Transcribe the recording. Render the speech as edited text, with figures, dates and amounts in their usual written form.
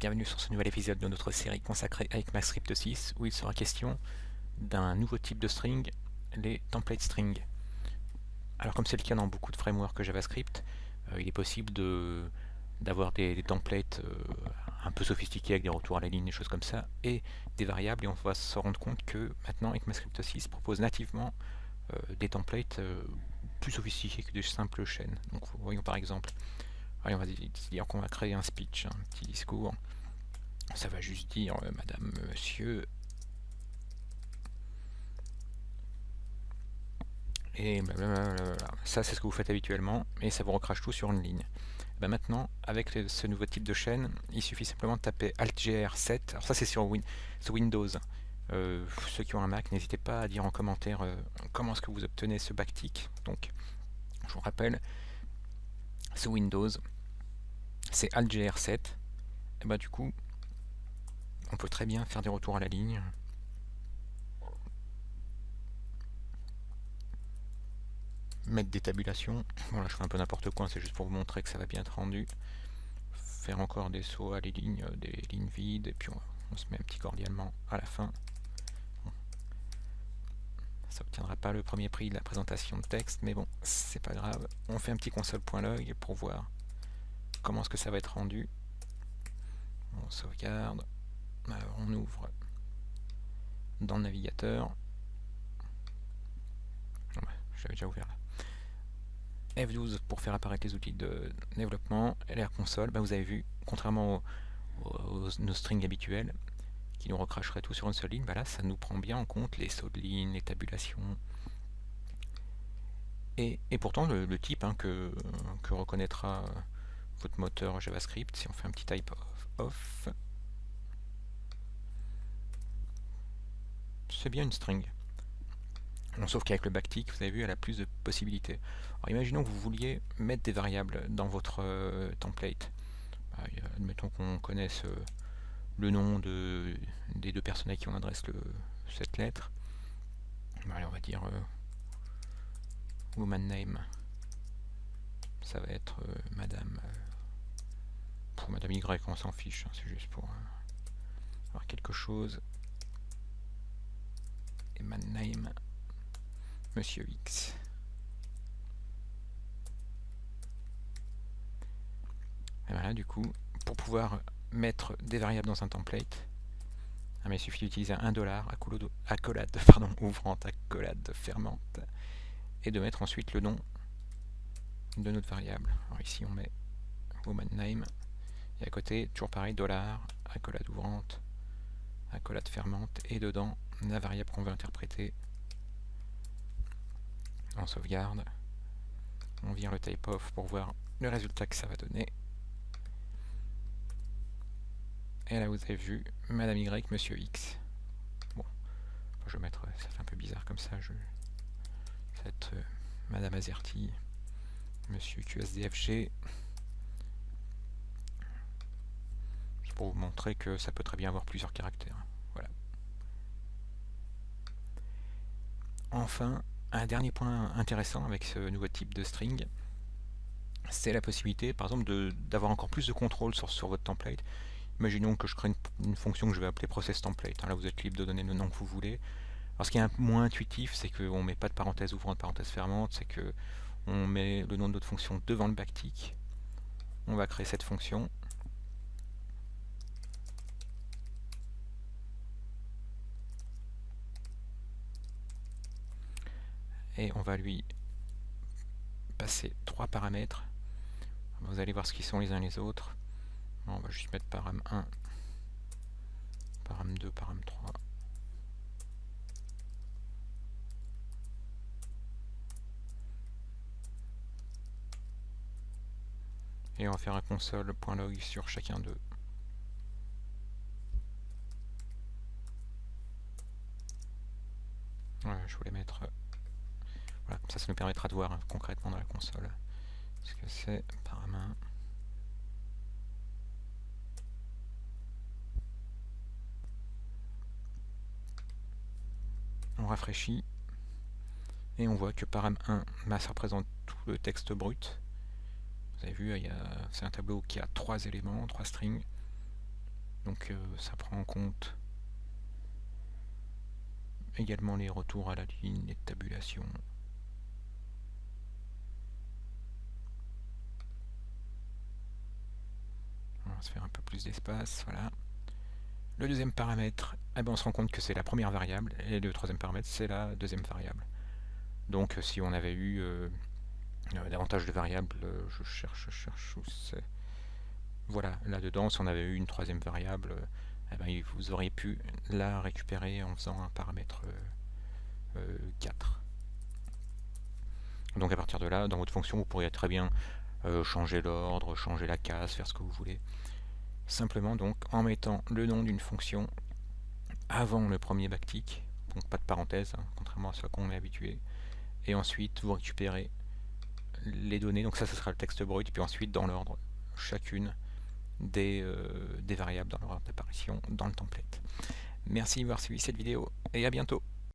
Bienvenue sur ce nouvel épisode de notre série consacrée à ECMAScript 6 où il sera question d'un nouveau type de string, les template strings. Alors comme c'est le cas dans beaucoup de frameworks JavaScript, il est possible d'avoir des templates un peu sophistiqués avec des retours à la ligne, des choses comme ça, et des variables, et on va se rendre compte que maintenant ECMAScript 6 propose nativement des templates plus sophistiqués que des simples chaînes. Donc voyons par exemple, allez, on va dire qu'on va créer un speech, un petit discours. Ça va juste dire madame, monsieur, et blablabla. Ça c'est ce que vous faites habituellement, et ça vous recrache tout sur une ligne. Ben maintenant, avec ce nouveau type de chaîne, il suffit simplement de taper Alt-GR7. Alors ça c'est sur Windows. Ceux qui ont un Mac, n'hésitez pas à dire en commentaire comment est-ce que vous obtenez ce backtick. Donc, je vous rappelle, ce Windows, c'est Alt-GR7. Et ben du coup, on peut très bien faire des retours à la ligne. Mettre des tabulations. Voilà, je fais un peu n'importe quoi, c'est juste pour vous montrer que ça va bien être rendu. Faire encore des sauts à des lignes vides, et puis on se met un petit cordialement à la fin. Bon. Ça obtiendra pas le premier prix de la présentation de texte, mais bon, c'est pas grave. On fait un petit console.log pour voir comment est-ce que ça va être rendu. On sauvegarde. Alors on ouvre dans le navigateur. J'avais déjà ouvert là. F12 pour faire apparaître les outils de développement, LR console, ben vous avez vu, contrairement nos strings habituels, qui nous recracheraient tout sur une seule ligne, ben là ça nous prend bien en compte les sauts de ligne, les tabulations, et pourtant le type que reconnaîtra votre moteur JavaScript, si on fait un petit type off, c'est bien une string. Bon, sauf qu'avec le backtick, vous avez vu, elle a plus de possibilités. Alors imaginons que vous vouliez mettre des variables dans votre template. Admettons qu'on connaisse le nom des deux personnes à qui on adresse cette lettre. Allez, on va dire woman name. Ça va être madame. Pour madame Y, on s'en fiche, hein, c'est juste pour avoir quelque chose. Et man name, monsieur X. Et voilà, du coup, pour pouvoir mettre des variables dans un template, il suffit d'utiliser un $, accolade, ouvrante, accolade, fermante, et de mettre ensuite le nom de notre variable. Alors ici on met woman name, et à côté, toujours pareil, $, accolade ouvrante, accolade fermante, et dedans la variable qu'on veut interpréter. On sauvegarde, on vire le type off pour voir le résultat que ça va donner. Et là vous avez vu madame Y, monsieur X. Bon, je vais mettre, ça fait un peu bizarre comme ça, cette madame Azerty, monsieur QSDFG. C'est pour vous montrer que ça peut très bien avoir plusieurs caractères. Voilà. Enfin, un dernier point intéressant avec ce nouveau type de string, c'est la possibilité, par exemple, d'avoir encore plus de contrôle sur votre template. Imaginons que je crée une fonction que je vais appeler processTemplate. Là, vous êtes libre de donner le nom que vous voulez. Alors, ce qui est un peu moins intuitif, c'est qu'on ne met pas de parenthèse ouvrante, parenthèse fermante. C'est qu'on met le nom de notre fonction devant le backtick. On va créer cette fonction. Et on va lui passer 3 paramètres. Vous allez voir ce qu'ils sont les uns les autres. On va juste mettre param 1, param 2, param 3. Et on va faire un console.log sur chacun d'eux. Voilà, je voulais mettre... voilà, comme ça nous permettra de voir concrètement dans la console ce que c'est param 1. On rafraîchit et on voit que param 1, ça représente tout le texte brut. Vous avez vu, c'est un tableau qui a 3 éléments, 3 strings. Donc ça prend en compte également les retours à la ligne, les tabulations. On va se faire un peu plus d'espace, voilà. Le deuxième paramètre, eh ben on se rend compte que c'est la première variable, et le troisième paramètre, c'est la deuxième variable. Donc si on avait eu davantage de variables, je cherche où c'est. Voilà, là-dedans, si on avait eu une troisième variable, eh ben, vous auriez pu la récupérer en faisant un paramètre 4. Donc à partir de là, dans votre fonction, vous pourriez très bien changer l'ordre, changer la case, faire ce que vous voulez. Simplement donc en mettant le nom d'une fonction avant le premier backtick, donc pas de parenthèse, hein, contrairement à ce qu'on est habitué, et ensuite vous récupérez les données, donc ça ce sera le texte brut, puis ensuite dans l'ordre, chacune des variables dans l'ordre d'apparition dans le template. Merci d'avoir suivi cette vidéo et à bientôt.